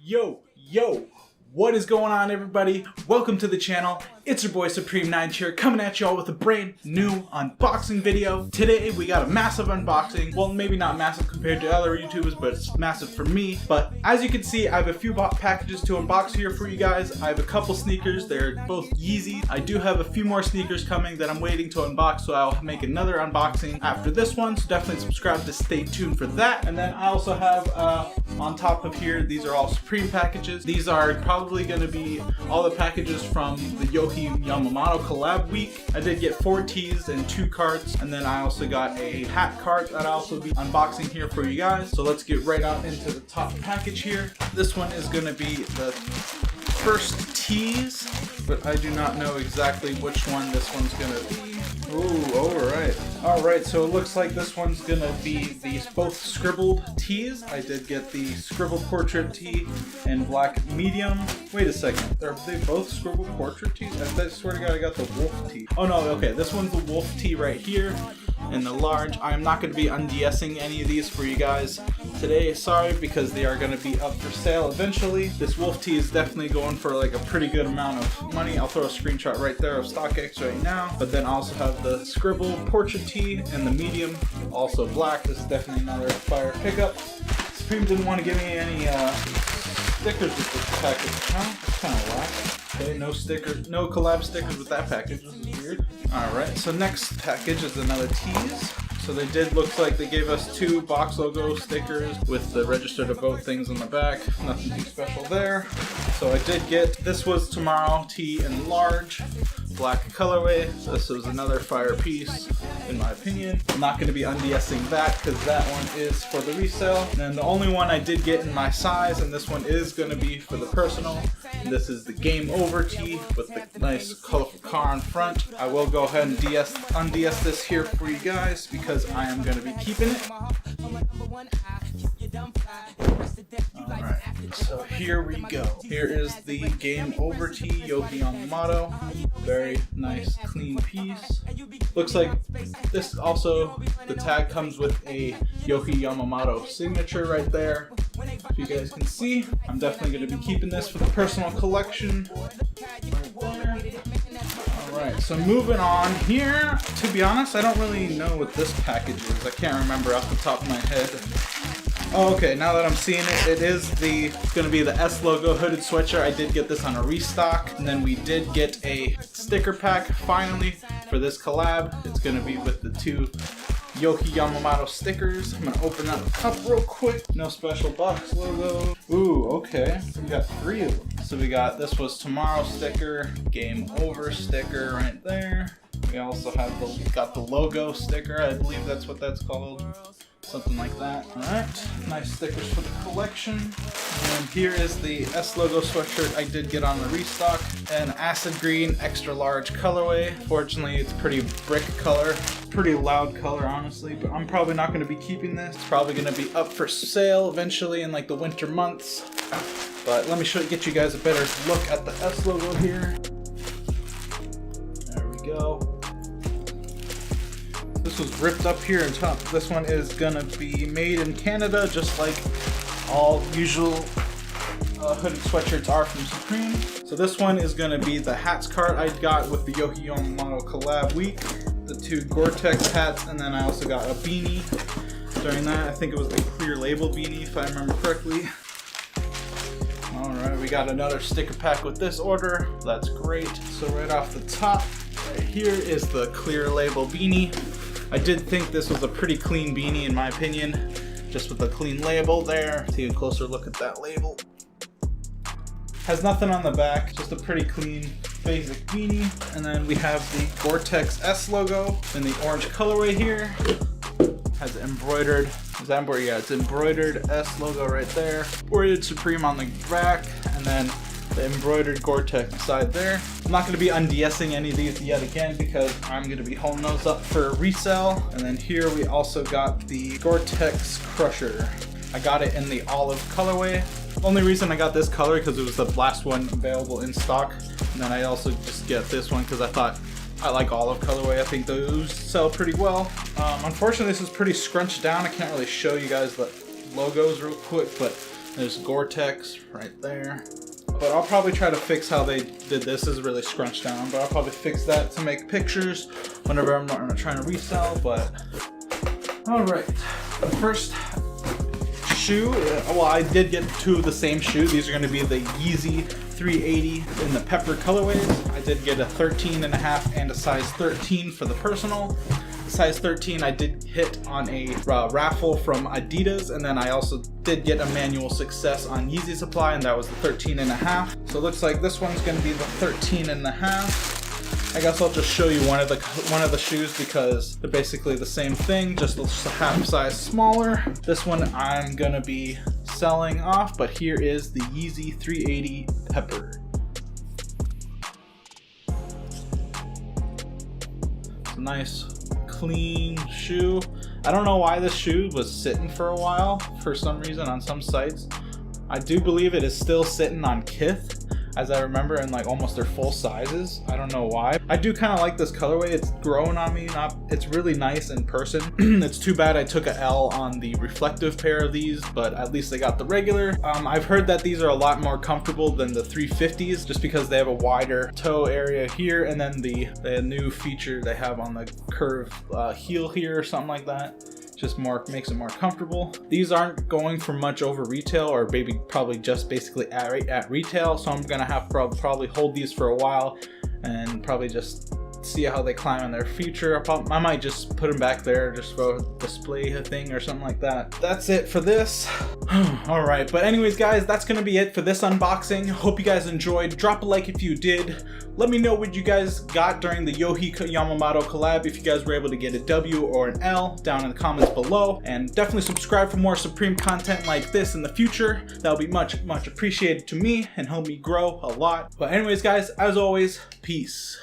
Yo, what is going on, everybody? Welcome to the channel. It's your boy Supreme9 here, coming at y'all with a brand new unboxing video. Today we got a massive unboxing. Well, maybe not massive compared to other YouTubers, but it's massive for me. But as you can see, I have a few packages to unbox here for you guys. I have a couple sneakers. They're both Yeezys. I do have a few more sneakers coming that I'm waiting to unbox, so I'll make another unboxing after this one. So definitely subscribe to stay tuned for that. And then I also have on top of here, these are all Supreme packages. These are probably going to be all the packages from the Yojhi Yamamoto Collab week. I did get 4 tees and 2 carts, and then I also got a hat cart that I'll also be unboxing here for you guys. So let's get right out into the top package here. This one is going to be the first tees, but I do not know exactly which one this one's going to be. Ooh, alright, so it looks like this one's gonna be these both scribbled tees. I did get the scribbled portrait tee in black medium. Wait a second, are they both scribbled portrait tees? I swear to God, I got the wolf tee. Oh no, okay, this one's the wolf tee right here in the large. I'm not going to be undsing any of these for you guys today, sorry, because they are going to be up for sale eventually. This wolf tee is definitely going for like a pretty good amount of money. I'll throw a screenshot right there of StockX right now. But then I also have the scribble portrait tee in the medium, also black. This is definitely another fire pickup. Supreme didn't want to give me any stickers with this package. Huh? That's kind of whack. Okay, no stickers, no collab stickers with that package. This is weird. Alright, so next package is another tease. So they did look like they gave us 2 box logo stickers with the register to vote things on the back. Nothing too special there. So I did get, this was Tomorrow tee in large, black colorway. This was another fire piece, in my opinion. I'm not going to be undsing that because that one is for the resale. And then the only one I did get in my size, and this one is going to be for the personal. And this is the Game Over tee with the nice colorful car in front. I will go ahead and unds this here for you guys because I am going to be keeping it. Alright, so here we go. Here is the Game Over tee, Yojhi Yamamoto. Very nice, clean piece. Looks like this also, the tag comes with a Yojhi Yamamoto signature right there. If you guys can see, I'm definitely going to be keeping this for the personal collection. Alright, so moving on here. To be honest, I don't really know what this package is. I can't remember off the top of my head. Oh, okay, now that I'm seeing it, it's going to be the S logo hooded sweatshirt. I did get this on a restock, and then we did get a sticker pack finally for this collab. It's going to be with the 2 Yojhi Yamamoto stickers. I'm going to open that up real quick. No special box logo. Ooh, okay. We got 3 of them. So we got, this was Tomorrow sticker, Game Over sticker right there. We also have got the logo sticker. I believe that's what that's called. Something like that. Alright, nice stickers for the collection. And here is the S logo sweatshirt I did get on the restock. An acid green extra large colorway. Fortunately, it's pretty brick color. Pretty loud color, honestly, but I'm probably not going to be keeping this. It's probably going to be up for sale eventually in like the winter months. But let me get you guys a better look at the S logo here. There we go. This was ripped up here in top. This one is gonna be made in Canada, just like all usual hooded sweatshirts are from Supreme. So this one is gonna be the hats cart I got with the Yojhi Yamamoto Collab week. The 2 Gore-Tex hats, and then I also got a beanie during that. I think it was the clear label beanie, if I remember correctly. Alright, we got another sticker pack with this order. That's great. So right off the top, right here is the clear label beanie. I did think this was a pretty clean beanie in my opinion, just with a clean label there. Take a closer look at that label. Has nothing on the back, just a pretty clean basic beanie. And then we have the Gore-Tex S logo in the orange colorway here. Has embroidered, is that embroidered? Yeah, it's embroidered S logo right there. Embroidered Supreme on the back, and then the embroidered Gore-Tex side there. I'm not going to be undsing any of these yet again because I'm going to be holding those up for resale. And then here we also got the Gore-Tex Crusher. I got it in the olive colorway. Only reason I got this color because it was the last one available in stock. And then I also just get this one because I thought I like olive colorway. I think those sell pretty well. Unfortunately, this is pretty scrunched down. I can't really show you guys the logos real quick, but There's Gore-Tex right there. But I'll probably try to fix how they did this. This is really scrunched down, but I'll probably fix that to make pictures whenever I'm not trying to resell. But all right, the first shoe, well, I did get two of the same shoe. These are going to be the Yeezy 380 in the pepper colorways. I did get a 13.5 and a size 13 for the personal. Size 13 I did hit on a raffle from Adidas, and then I also did get a manual success on Yeezy Supply, and that was the 13.5. So it looks like this one's going to be the 13.5. I guess I'll just show you one of the shoes because they're basically the same thing, just a half size smaller. This one I'm gonna be selling off, but here is the Yeezy 380 Pepper. It's a nice clean shoe. I don't know why this shoe was sitting for a while for some reason on some sites. I do believe it is still sitting on Kith, as I remember, in like almost their full sizes. I don't know why. I do kind of like this colorway. It's growing on me. It's really nice in person. It's too bad I took a L on the reflective pair of these, but at least I got the regular. I've heard that these are a lot more comfortable than the 350s just because they have a wider toe area here, and then the new feature they have on the curved heel here or something like that. Just makes it more comfortable. These aren't going for much over retail, or maybe probably just basically at retail, so I'm gonna have to probably hold these for a while and probably just see how they climb in their future. I might just put them back there just for a display thing or something like that. That's it for this. All right, but anyways guys, that's gonna be it for this unboxing. Hope you guys enjoyed. Drop a like if you did. Let me know what you guys got during the Yojhi Yamamoto collab, if you guys were able to get a W or an L, down in the comments below. And definitely subscribe for more Supreme content like this in the future. That'll be much appreciated to me and help me grow a lot. But anyways guys, as always, peace.